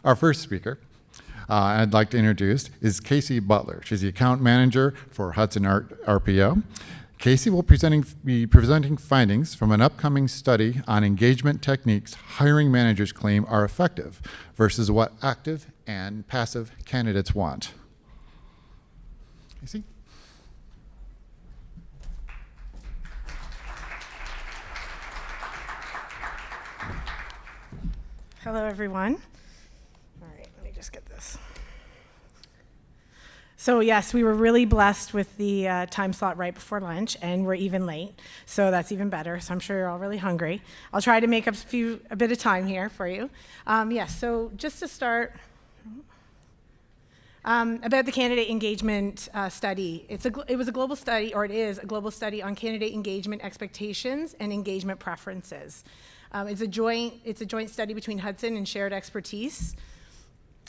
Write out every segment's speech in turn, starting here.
Our first speaker I'd like to introduce is Casey Butler. She's the account manager for Hudson RPO. Casey will be presenting findings from an upcoming study on engagement techniques hiring managers claim are effective versus what active and passive candidates want. Casey? Hello, everyone. All right, let me just get this. So yes, we were really blessed with the time slot right before lunch, and we're even late, so that's even better. So I'm sure you're all really hungry. I'll try to make up a bit of time here for you. So just to start, about the candidate engagement study. It was a global study, or it is a global study on candidate engagement expectations and engagement preferences. It's a joint study between Hudson and SharedXpertise.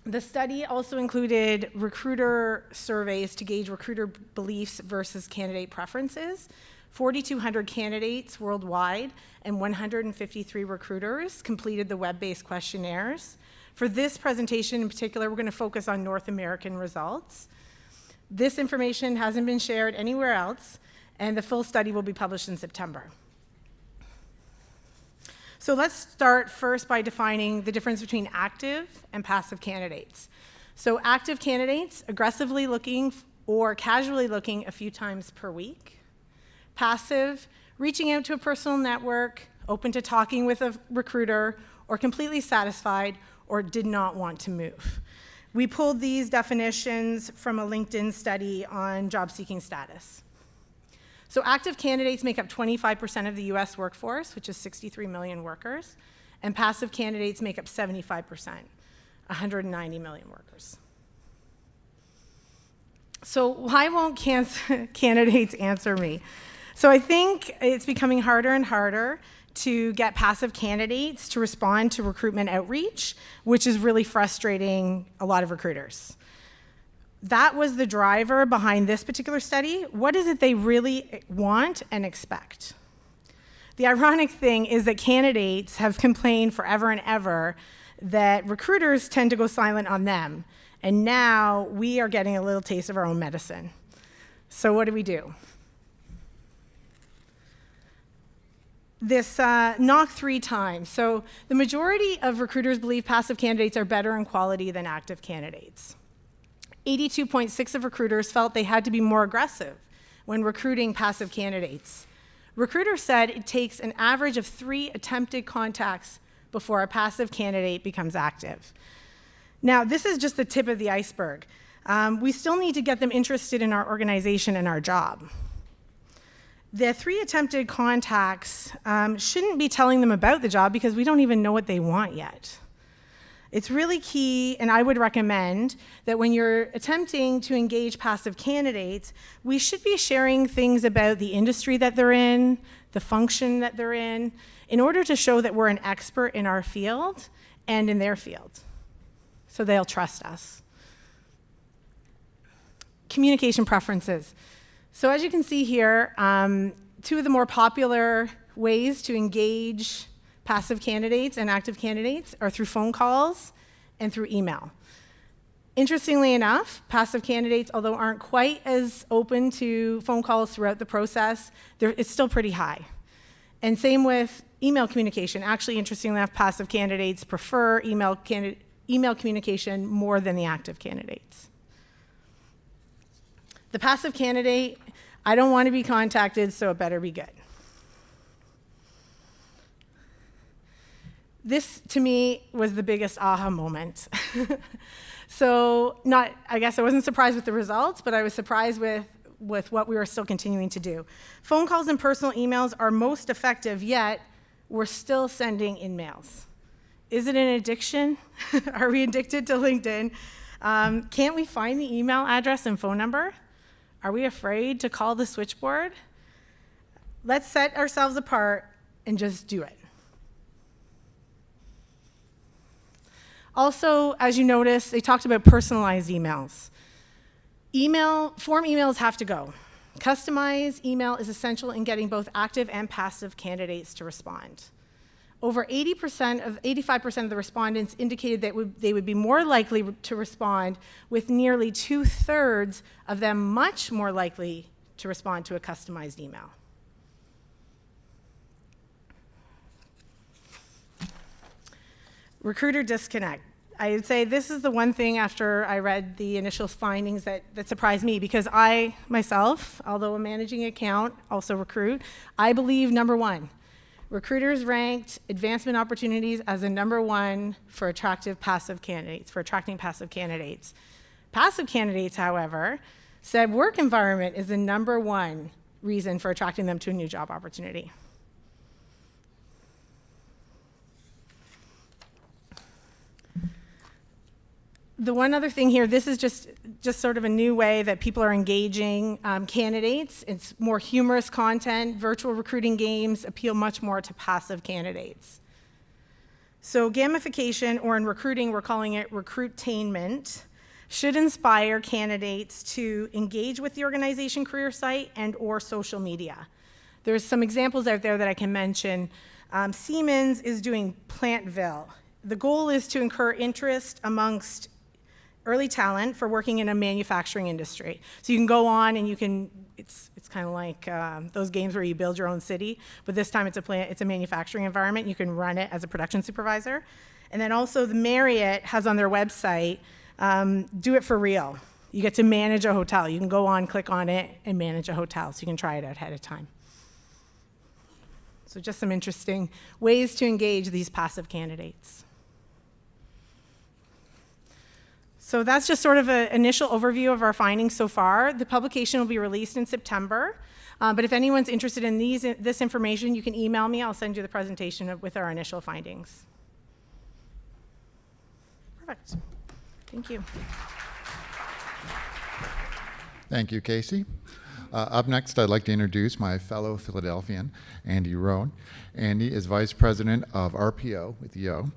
The study also included recruiter surveys to gauge recruiter beliefs versus candidate preferences. 4,200 candidates worldwide and 153 recruiters completed the web-based questionnaires. For this presentation in particular, we're going to focus on North American results. This information hasn't been shared anywhere else, and the full study will be published in September. So let's start first by defining the difference between active and passive candidates. So active candidates, aggressively looking or casually looking a few times per week. Passive, reaching out to a personal network, open to talking with a recruiter, or completely satisfied or did not want to move. We pulled these definitions from a LinkedIn study on job seeking status. So active candidates make up 25% of the US workforce, which is 63 million workers, and passive candidates make up 75%, 190 million workers. So why won't candidates answer me? So I think it's becoming harder and harder to get passive candidates to respond to recruitment outreach, which is really frustrating a lot of recruiters. That was the driver behind this particular study. What is it they really want and expect? The ironic thing is that candidates have complained forever and ever that recruiters tend to go silent on them. And now we are getting a little taste of our own medicine. So what do? This knocked 3 times. So the majority of recruiters believe passive candidates are better in quality than active candidates. 82.6% of recruiters felt they had to be more aggressive when recruiting passive candidates. Recruiters said it takes an average of 3 attempted contacts before a passive candidate becomes active. Now, this is just the tip of the iceberg. We still need to get them interested in our organization and our job. The 3 attempted contacts shouldn't be telling them about the job because we don't even know what they want yet. It's really key, and I would recommend that when you're attempting to engage passive candidates, we should be sharing things about the industry that they're in, the function that they're in order to show that we're an expert in our field and in their field, so they'll trust us. Communication preferences. So as you can see here, 2 of the more popular ways to engage passive candidates and active candidates are through phone calls and through email. Interestingly enough, passive candidates, although aren't quite as open to phone calls throughout the process, it's still pretty high. And same with email communication. Actually, interestingly enough, passive candidates prefer email communication more than the active candidates. The passive candidate, I don't want to be contacted, so it better be good. This, to me, was the biggest aha moment. So I guess I wasn't surprised with the results, but I was surprised with what we were still continuing to do. Phone calls and personal emails are most effective, yet we're still sending in-mails. Is it an addiction? Are we addicted to LinkedIn? Can't we find the email address and phone number? Are we afraid to call the switchboard? Let's set ourselves apart and just do it. Also, as you notice, they talked about personalized emails. Form emails have to go. Customized email is essential in getting both active and passive candidates to respond. Over 85% of the respondents indicated that they would be more likely to respond, with nearly 2/3 of them much more likely to respond to a customized email. Recruiter disconnect. I would say this is the one thing after I read the initial findings that surprised me, because I myself, although a managing account, also recruit, I believe number one, recruiters ranked advancement opportunities as a number one for attracting passive candidates. Passive candidates, however, said work environment is the number one reason for attracting them to a new job opportunity. The one other thing here, this is just sort of a new way that people are engaging candidates. It's more humorous content. Virtual recruiting games appeal much more to passive candidates. So gamification, or in recruiting, we're calling it recruitainment, should inspire candidates to engage with the organization career site and or social media. There's some examples out there that I can mention. Siemens is doing Plantville. The goal is to incur interest amongst early talent for working in a manufacturing industry. So you can go on and you can, it's kind of like those games where you build your own city, but this time it's a manufacturing environment. You can run it as a production supervisor. And then also the Marriott has on their website, do it for real. You get to manage a hotel. You can go on, click on it, and manage a hotel, so you can try it out ahead of time. So just some interesting ways to engage these passive candidates. So that's just sort of an initial overview of our findings so far. The publication will be released in September. But if anyone's interested in this information, you can email me. I'll send you the presentation with our initial findings. Perfect. Thank you. Thank you, Casey. Up next, I'd like to introduce my fellow Philadelphian, Andy Rohn. Andy is Vice President of RPO with Yo.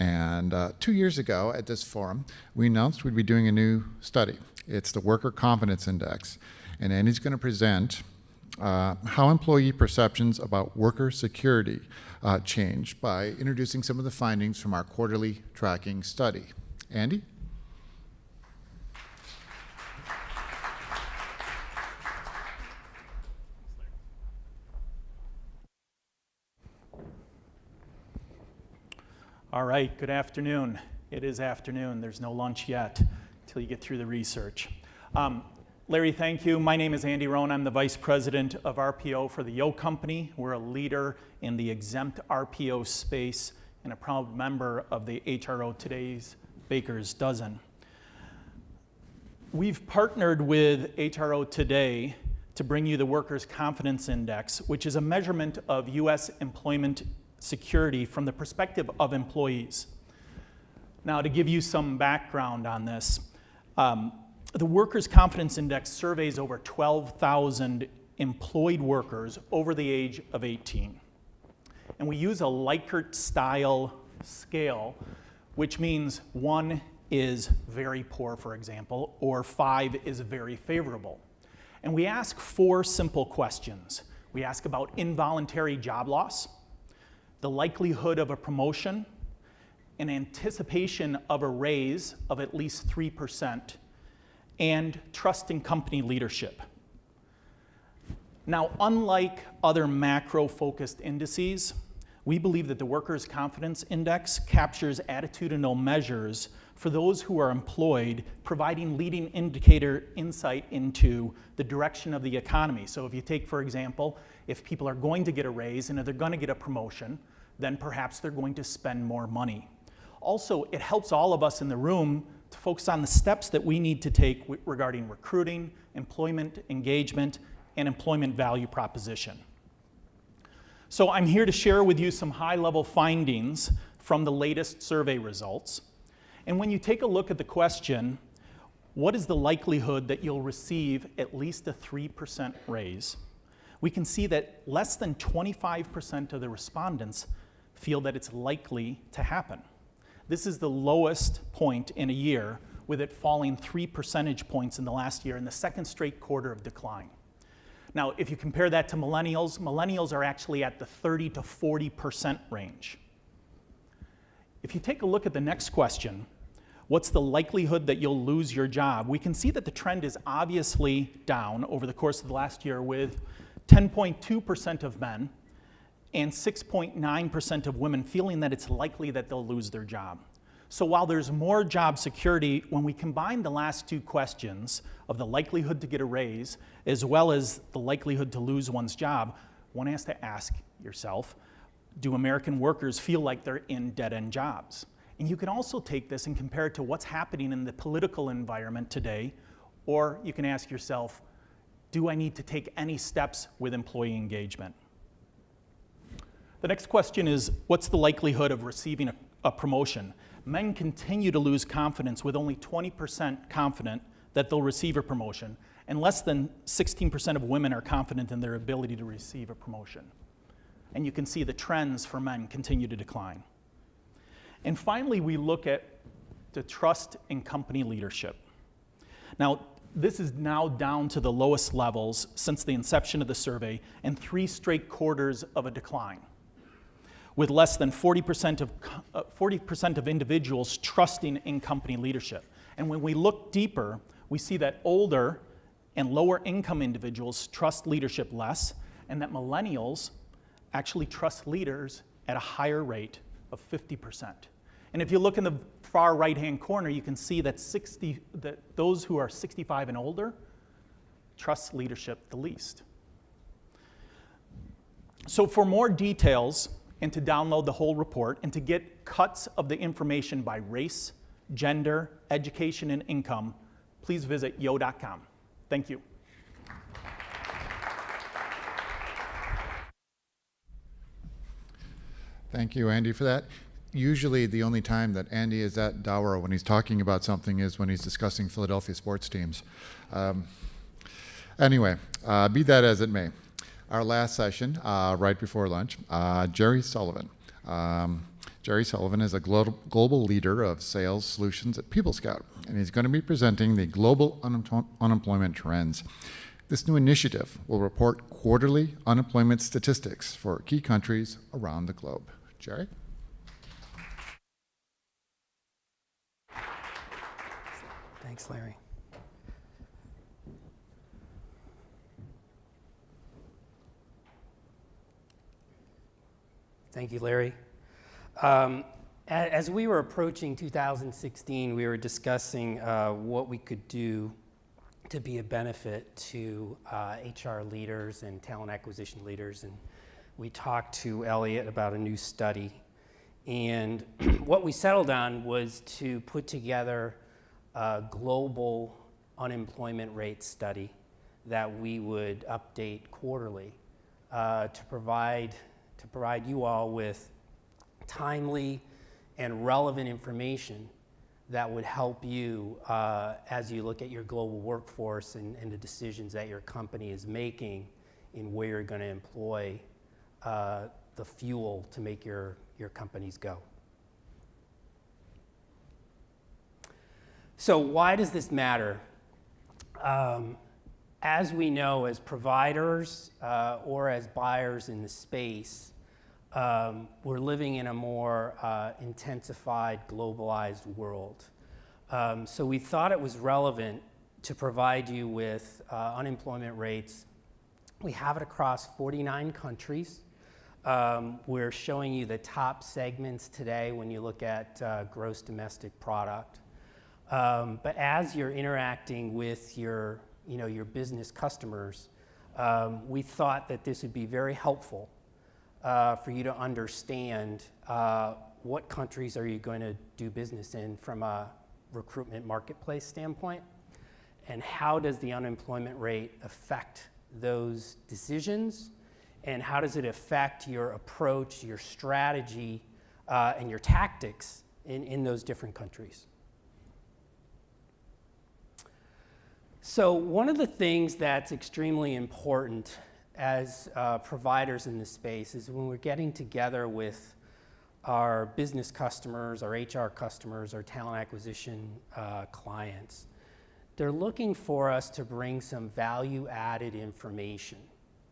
And 2 years ago at this forum, we announced we'd be doing a new study. It's the Worker Confidence Index. And Andy's going to present how employee perceptions about worker security changed by introducing some of the findings from our quarterly tracking study. Andy? All right, good afternoon. It is afternoon. There's no lunch yet until you get through the research. Larry, thank you. My name is Andy Rohn. I'm the Vice President of RPO for the Yo Company. We're a leader in the exempt RPO space and a proud member of the HRO Today's Baker's Dozen. We've partnered with HRO Today to bring you the Workers' Confidence Index, which is a measurement of U.S. employment security from the perspective of employees. Now, to give you some background on this, the Workers' Confidence Index surveys over 12,000 employed workers over the age of 18. And we use a Likert-style scale, which means 1 is very poor, for example, or 5 is very favorable. And we ask 4 simple questions. We ask about involuntary job loss, the likelihood of a promotion, an anticipation of a raise of at least 3%, and trust in company leadership. Now, unlike other macro-focused indices, we believe that the Workers' Confidence Index captures attitudinal measures for those who are employed, providing leading indicator insight into the direction of the economy. So if you take, for example, if people are going to get a raise and if they're going to get a promotion, then perhaps they're going to spend more money. Also, it helps all of us in the room to focus on the steps that we need to take regarding recruiting, employment engagement, and employment value proposition. So I'm here to share with you some high-level findings from the latest survey results. And when you take a look at the question, what is the likelihood that you'll receive at least a 3% raise? We can see that less than 25% of the respondents feel that it's likely to happen. This is the lowest point in a year, with it falling 3 percentage points in the last year in the second straight quarter of decline. Now, if you compare that to millennials, millennials are actually at the 30 to 40% range. If you take a look at the next question, what's the likelihood that you'll lose your job? We can see that the trend is obviously down over the course of the last year, with 10.2% of men and 6.9% of women feeling that it's likely that they'll lose their job. So while there's more job security, when we combine the last two questions of the likelihood to get a raise as well as the likelihood to lose one's job, one has to ask yourself, do American workers feel like they're in dead-end jobs? And you can also take this and compare it to what's happening in the political environment today, or you can ask yourself, do I need to take any steps with employee engagement? The next question is, what's the likelihood of receiving a promotion? Men continue to lose confidence, with only 20% confident that they'll receive a promotion, and less than 16% of women are confident in their ability to receive a promotion. And you can see the trends for men continue to decline. And finally, we look at the trust in company leadership. Now, this is now down to the lowest levels since the inception of the survey, and 3 straight quarters of a decline, with less than 40% of individuals trusting in company leadership. And when we look deeper, we see that older and lower income individuals trust leadership less, and that millennials actually trust leaders at a higher rate of 50%. And if you look in the far right-hand corner, you can see that those who are 65 and older trust leadership the least. So for more details, and to download the whole report, and to get cuts of the information by race, gender, education, and income, please visit yo.com. Thank you. Thank you, Andy, for that. Usually the only time that Andy is at dour when he's talking about something is when he's discussing Philadelphia sports teams. Anyway, be that as it may. Our last session, right before lunch, Jerry Sullivan. Jerry Sullivan is a global leader of sales solutions at PeopleScout, and he's going to be presenting the global unemployment trends. This new initiative will report quarterly unemployment statistics for key countries around the globe. Jerry? Thanks, Larry. Thank you, Larry. As we were approaching 2016, we were discussing what we could do to be a benefit to HR leaders and talent acquisition leaders. And we talked to Elliot about a new study. And what we settled on was to put together a global unemployment rate study that we would update quarterly to provide you all with timely and relevant information that would help you as you look at your global workforce and the decisions that your company is making in where you're going to employ the fuel to make your companies go. So why does this matter? As we know, as providers or as buyers in the space, we're living in a more intensified, globalized world. So we thought it was relevant to provide you with unemployment rates. We have it across 49 countries. We're showing you the top segments today when you look at gross domestic product. But as you're interacting with your business customers, we thought that this would be very helpful for you to understand what countries are you going to do business in from a recruitment marketplace standpoint, and how does the unemployment rate affect those decisions, and how does it affect your approach, your strategy, and your tactics in those different countries. So one of the things that's extremely important as providers in this space is when we're getting together with our business customers, our HR customers, our talent acquisition clients, they're looking for us to bring some value-added information.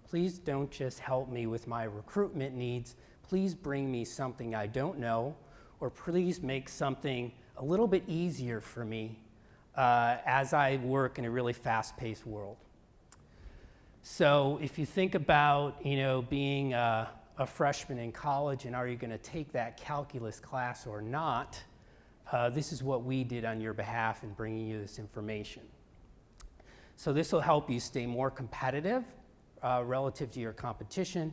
Please don't just help me with my recruitment needs. Please bring me something I don't know, or please make something a little bit easier for me as I work in a really fast-paced world. So if you think about, being a freshman in college and are you going to take that calculus class or not, this is what we did on your behalf in bringing you this information. So this will help you stay more competitive relative to your competition.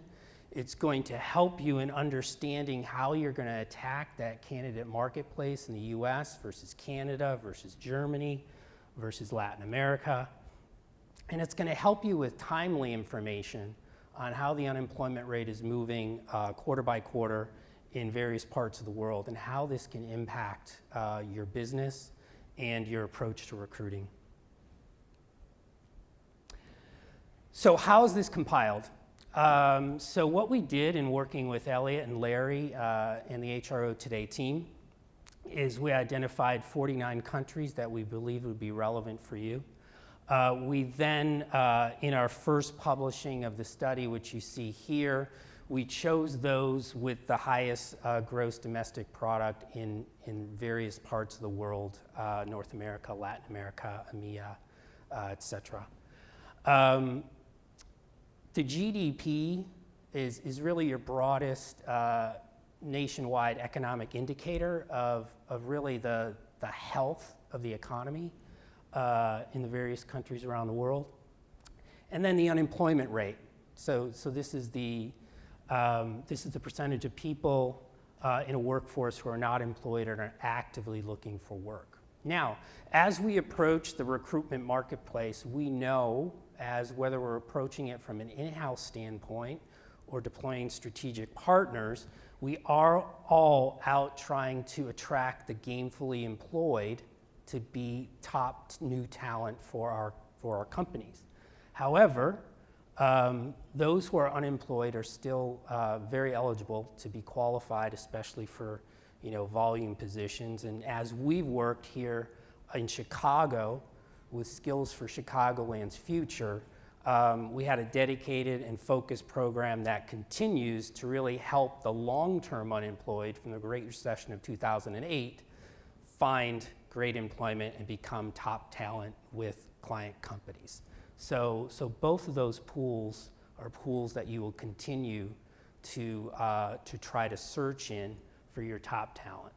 It's going to help you in understanding how you're going to attack that candidate marketplace in the US versus Canada versus Germany versus Latin America. And it's going to help you with timely information on how the unemployment rate is moving quarter by quarter in various parts of the world and how this can impact your business and your approach to recruiting. So how is this compiled? So what we did in working with Elliot and Larry and the HRO Today team is we identified 49 countries that we believe would be relevant for you. We then, in our first publishing of the study, which you see here, we chose those with the highest gross domestic product in various parts of the world, North America, Latin America, EMEA, et cetera. The GDP is really your broadest nationwide economic indicator of really the health of the economy in the various countries around the world. And then the unemployment rate. So this is the percentage of people in a workforce who are not employed and are actively looking for work. Now, as we approach the recruitment marketplace, we know as whether we're approaching it from an in-house standpoint or deploying strategic partners, we are all out trying to attract the gainfully employed to be top new talent for our companies. However, those who are unemployed are still very eligible to be qualified, especially for volume positions. And as we've worked here in Chicago with Skills for Chicagoland's Future, we had a dedicated and focused program that continues to really help the long-term unemployed from the Great Recession of 2008 find great employment and become top talent with client companies. So both of those pools are pools that you will continue to try to search in for your top talent.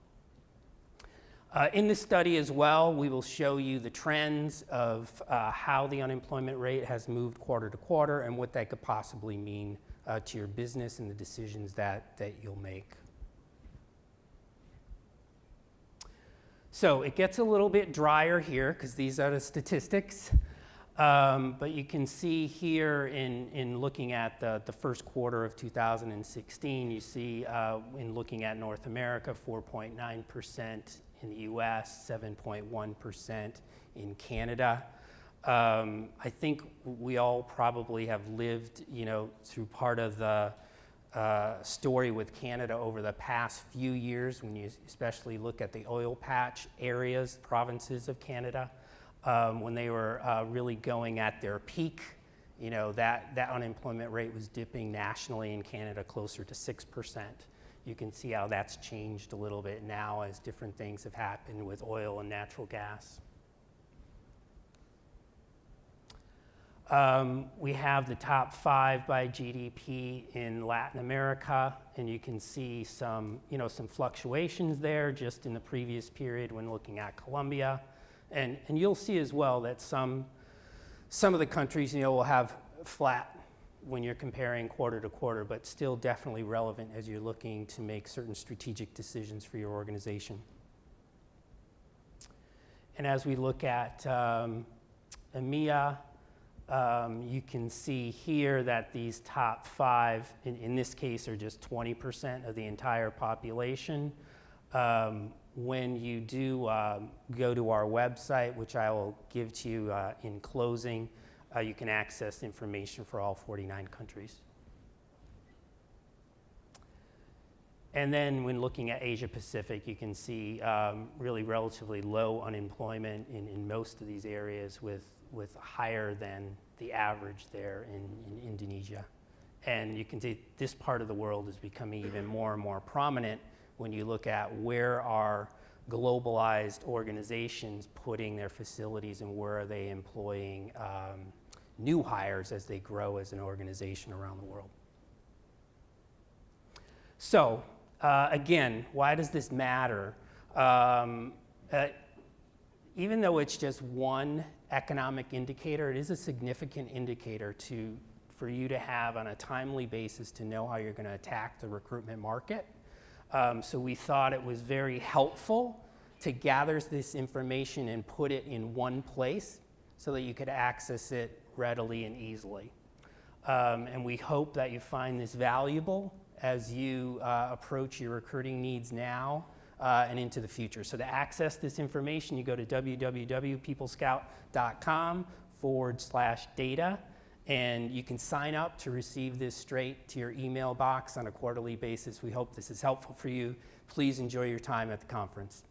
In this study as well, we will show you the trends of how the unemployment rate has moved quarter to quarter and what that could possibly mean to your business and the decisions that you'll make. So it gets a little bit drier here because these are the statistics. But you can see here in looking at the first quarter of 2016, you see in looking at North America, 4.9% in the US, 7.1% in Canada. I think we all probably have lived, through part of the story with Canada over the past few years, when you especially look at the oil patch areas, provinces of Canada. When they were really going at their peak, that unemployment rate was dipping nationally in Canada closer to 6%. You can see how that's changed a little bit now as different things have happened with oil and natural gas. We have the top 5 by GDP in Latin America, and you can see some fluctuations there just in the previous period when looking at Colombia. And you'll see as well that some of the countries, will have flat when you're comparing quarter to quarter, but still definitely relevant as you're looking to make certain strategic decisions for your organization. And as we look at EMEA, you can see here that these top 5, in this case, are just 20% of the entire population. When you do go to our website, which I will give to you in closing, you can access information for all 49 countries. And then when looking at Asia Pacific, you can see really relatively low unemployment in most of these areas with higher than the average there in Indonesia. And you can see this part of the world is becoming even more and more prominent when you look at where are globalized organizations putting their facilities and where are they employing new hires as they grow as an organization around the world. So again, why does this matter? Even though it's just one economic indicator, it is a significant indicator for you to have on a timely basis to know how you're going to attack the recruitment market. So we thought it was very helpful to gather this information and put it in one place so that you could access it readily and easily. And we hope that you find this valuable as you approach your recruiting needs now and into the future. So to access this information, you go to www.peoplescout.com/data, and you can sign up to receive this straight to your email box on a quarterly basis. We hope this is helpful for you. Please enjoy your time at the conference.